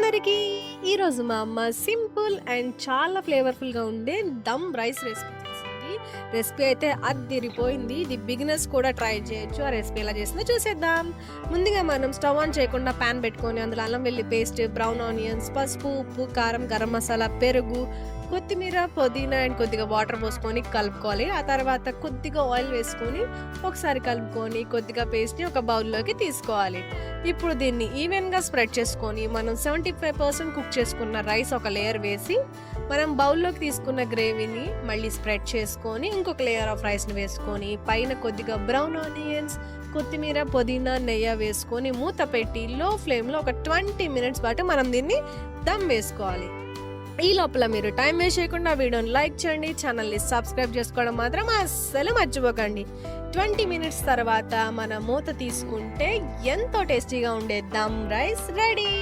అందరికీ ఈరోజు మా అమ్మ సింపుల్ అండ్ చాలా ఫ్లేవర్ఫుల్గా ఉండే దమ్ రైస్ రెసిపీ చేసింది. రెసిపీ అయితే అద్దిరిపోయింది. ఇది బిగినర్స్ కూడా ట్రై చేయొచ్చు. ఆ రెసిపీ ఎలా చేసిందో చూసేద్దాం. ముందుగా మనం స్టవ్ ఆన్ చేయకుండా ప్యాన్ పెట్టుకొని అందులో అల్లం వెల్లి పేస్ట్, బ్రౌన్ ఆనియన్స్, పసుపు, ఉప్పు, కారం, గరం మసాలా, పెరుగు, కొత్తిమీర, పుదీనా అండ్ కొద్దిగా వాటర్ పోసుకొని కలుపుకోవాలి. ఆ తర్వాత కొద్దిగా ఆయిల్ వేసుకొని ఒకసారి కలుపుకొని కొద్దిగా పేస్ట్ని ఒక బౌల్లోకి తీసుకోవాలి. ఇప్పుడు దీన్ని ఈవెన్గా స్ప్రెడ్ చేసుకొని మనం 75% కుక్ చేసుకున్న రైస్ ఒక లేయర్ వేసి మనం బౌల్లోకి తీసుకున్న గ్రేవీని మళ్ళీ స్ప్రెడ్ చేసుకొని ఇంకొక లేయర్ ఆఫ్ రైస్ని వేసుకొని పైన కొద్దిగా బ్రౌన్ ఆనియన్స్, కొత్తిమీర, పుదీనా, నెయ్యి వేసుకొని మూత పెట్టి లో ఫ్లేమ్లో ఒక 20 minutes పాటు మనం దీన్ని దమ్ వేసుకోవాలి. ఈ లోపల మీరు టైం వేస్ట్ చేయకుండా వీడియోని లైక్ చేయండి, ఛానల్ని సబ్స్క్రైబ్ చేసుకోవడం మాత్రం అస్సలు మర్చిపోకండి. 20 minutes తర్వాత మన మూత తీసుకుంటే ఎంతో టేస్టీగా ఉండే దమ్ రైస్ రెడీ.